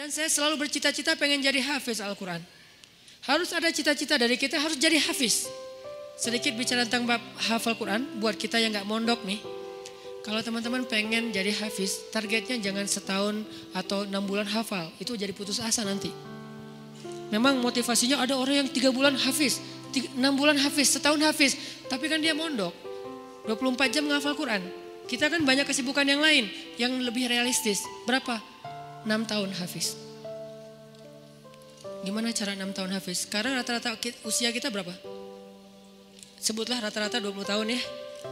Dan saya selalu bercita-cita pengen jadi hafiz Al-Quran. Harus ada cita-cita dari kita harus jadi hafiz. Sedikit bicara tentang bab hafal Quran buat kita yang gak mondok nih. Kalau teman-teman pengen jadi hafiz, targetnya jangan setahun atau 6 bulan hafal. Itu jadi putus asa nanti. Memang motivasinya ada orang yang 3 bulan hafiz, 6 bulan hafiz, setahun hafiz. Tapi kan dia mondok, 24 jam menghafal Quran. Kita kan banyak kesibukan yang lain, yang lebih realistis. Berapa? 6 tahun hafiz. Gimana cara 6 tahun hafiz? Sekarang rata-rata usia kita berapa? Sebutlah rata-rata 20 tahun ya.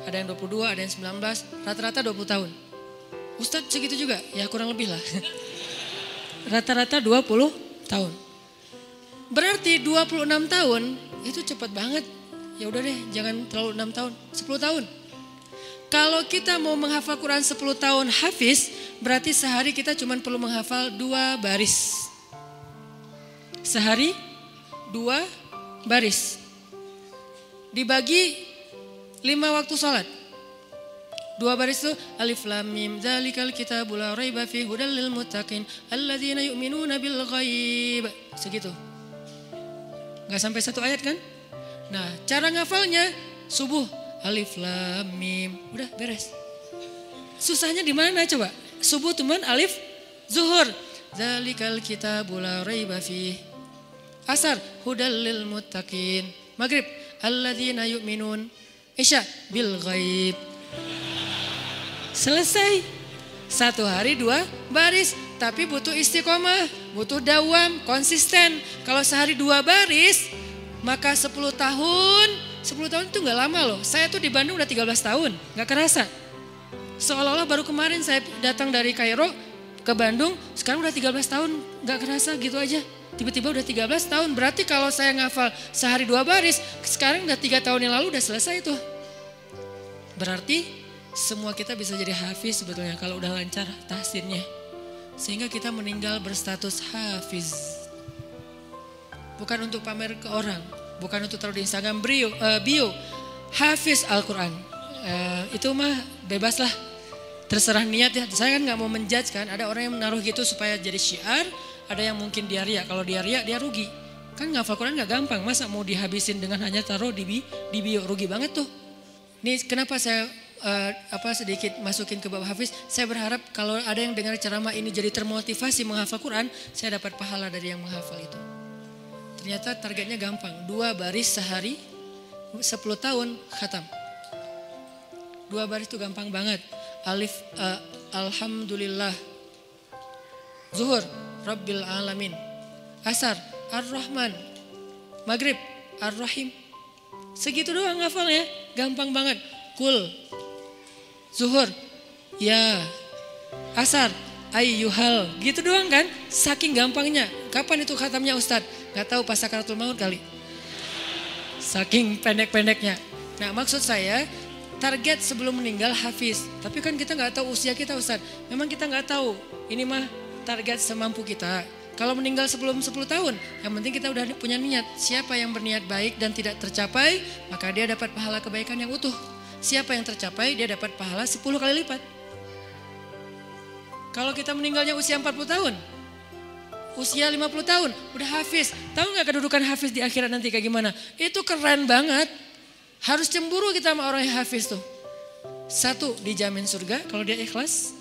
Ada yang 22, ada yang 19, rata-rata 20 tahun. Ustadz segitu juga? Ya kurang lebih lah. Rata-rata 20 tahun. Berarti 26 tahun itu cepat banget. Ya udah deh, jangan terlalu 6 tahun, 10 tahun. Kalau kita mau menghafal Quran 10 tahun hafiz, berarti sehari kita cuma perlu menghafal 2 baris. Sehari 2 baris. Dibagi 5 waktu sholat. 2 baris itu alif lam mim dzalikal kitabul la raiba fihi hudal lil muttaqin alladzina yu'minuna bil ghaib. Segitu. Enggak sampai 1 ayat kan? Nah, cara ngafalnya subuh alif lam mim, udah beres. Susahnya di mana coba? Subuh teman alif, zuhur dzalikal kitabul la raiba fihi. Asar hudal lil muttaqin. Maghrib alladzina yu'minun. Isya bil ghaib. Selesai. 1 hari 2 baris. Tapi butuh istiqomah, butuh dawam, konsisten. Kalau sehari 2 baris, maka 10 tahun. 10 tahun itu gak lama loh. Saya tuh di Bandung udah 13 tahun, gak kerasa. Seolah-olah baru kemarin saya datang dari Kairo ke Bandung, sekarang udah 13 tahun, gak kerasa gitu aja. Tiba-tiba udah 13 tahun, berarti kalau saya ngafal sehari 2 baris, sekarang udah 3 tahun yang lalu udah selesai tuh. Berarti semua kita bisa jadi hafiz sebetulnya kalau udah lancar tahsinnya. Sehingga kita meninggal berstatus hafiz. Bukan untuk pamer ke orang, bukan untuk taruh di Instagram bio, hafiz Al-Quran. Itu mah bebas lah, terserah niat ya. Saya kan gak mau menjudge kan, ada orang yang menaruh gitu supaya jadi syiar. Ada yang mungkin dia riak, kalau dia riak dia rugi. Kan ngafal Quran gak gampang, masa mau dihabisin dengan hanya taruh di bio, rugi banget tuh. Ini kenapa saya sedikit masukin ke bab hafiz. Saya berharap kalau ada yang dengar ceramah ini jadi termotivasi menghafal Quran, saya dapat pahala dari yang menghafal itu. Ternyata targetnya gampang, 2 baris sehari, 10 tahun khatam. 2 baris itu gampang banget. Alif, alhamdulillah. Zuhur, Rabbil Alamin. Asar, Ar-Rahman. Maghrib, Ar-Rahim. Segitu doang ngafalnya, gampang banget. Kul, Zuhur, ya. Asar, ayyuhal. Gitu doang kan, saking gampangnya. Kapan itu khatamnya Ustadz? Gak tahu pas sakaratul maut kali. Saking pendek-pendeknya. Nah maksud saya, target sebelum meninggal hafiz. Tapi kan kita gak tahu usia kita Ustadz. Memang kita gak tahu, ini mah target semampu kita. Kalau meninggal sebelum 10 tahun, yang penting kita udah punya niat. Siapa yang berniat baik dan tidak tercapai, maka dia dapat pahala kebaikan yang utuh. Siapa yang tercapai, dia dapat pahala 10 kali lipat. Kalau kita meninggalnya usia 40 tahun, usia 50 tahun, udah hafiz. Tahu gak kedudukan hafiz di akhirat nanti kayak gimana? Itu keren banget. Harus cemburu kita sama orang yang hafiz tuh. 1, dijamin surga, kalau dia ikhlas,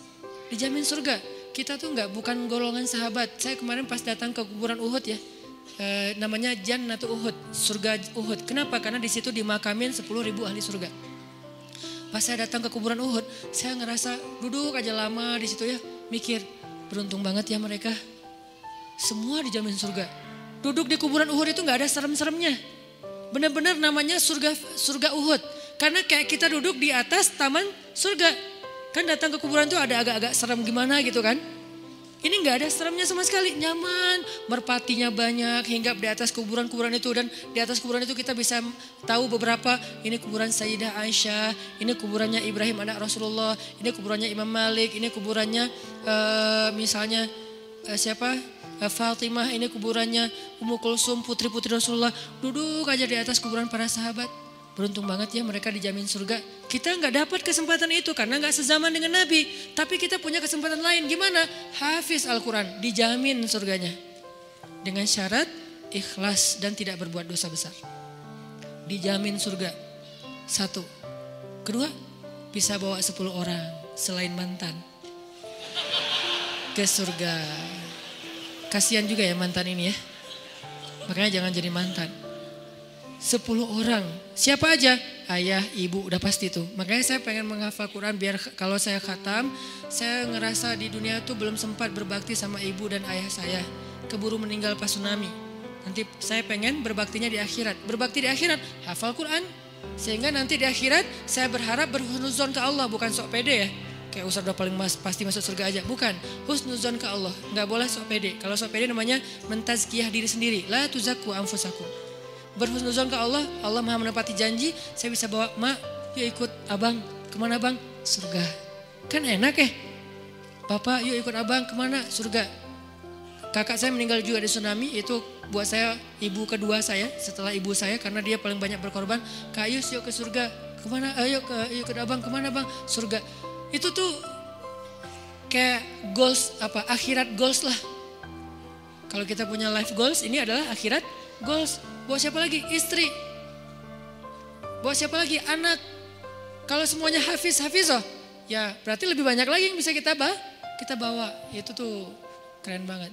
dijamin surga. Kita tuh bukan golongan sahabat. Saya kemarin pas datang ke kuburan Uhud ya, namanya Jannatu Uhud, surga Uhud. Kenapa? Karena di situ dimakamin 10.000 ahli surga. Pas saya datang ke kuburan Uhud, saya ngerasa duduk aja lama di situ ya, mikir beruntung banget ya mereka. Semua dijamin surga. Duduk di kuburan Uhud itu nggak ada serem-seremnya. Benar-benar namanya surga Uhud. Karena kayak kita duduk di atas taman surga. Kan datang ke kuburan tuh ada agak-agak serem gimana gitu kan. Ini gak ada seremnya sama sekali, nyaman. Merpatinya banyak, hinggap di atas kuburan-kuburan itu. Dan di atas kuburan itu kita bisa tahu beberapa. Ini kuburan Sayyidah Aisyah, ini kuburannya Ibrahim anak Rasulullah, ini kuburannya Imam Malik, ini kuburannya misalnya Fatimah, ini kuburannya Ummu Kulsum, putri-putri Rasulullah. Duduk aja di atas kuburan para sahabat. Beruntung banget ya mereka dijamin surga. Kita nggak dapat kesempatan itu karena nggak sezaman dengan Nabi. Tapi kita punya kesempatan lain. Gimana? Hafiz Al-Quran, dijamin surganya. Dengan syarat ikhlas dan tidak berbuat dosa besar. Dijamin surga. 1. Kedua, bisa bawa 10 orang selain mantan ke surga. Kasihan juga ya mantan ini ya. Makanya jangan jadi mantan. 10 orang. Siapa aja? Ayah, ibu, udah pasti tuh. Makanya saya pengen menghafal Quran biar kalau saya khatam, saya ngerasa di dunia tuh belum sempat berbakti sama ibu dan ayah saya. Keburu meninggal pas tsunami. Nanti saya pengen berbaktinya di akhirat. Berbakti di akhirat, hafal Quran. Sehingga nanti di akhirat saya berharap berhusnuzon ke Allah, bukan sok pede ya. Kayak Ustaz udah paling pasti masuk surga aja. Bukan, husnuzon ke Allah. Nggak boleh sok pede. Kalau sok pede namanya mentazkiyah diri sendiri. La tuzakku anfusakum. Berhusnuzon ke Allah, Allah maha menepati janji. Saya bisa bawa, mak yuk ikut abang. Kemana bang? Surga. Kan enak ya. Bapak yuk ikut abang kemana? Surga. Kakak saya meninggal juga di tsunami. Itu buat saya ibu kedua saya setelah ibu saya. Karena dia paling banyak berkorban. Kak Yus yuk ke surga. Kemana? Ayo ke abang. Kemana bang? Surga. Itu tuh kayak goals akhirat goals lah. Kalau kita punya life goals, ini adalah akhirat goals. Buat siapa lagi? Istri. Buat siapa lagi? Anak. Kalau semuanya hafiz oh, ya berarti lebih banyak lagi yang bisa kita bawa. Itu tuh keren banget.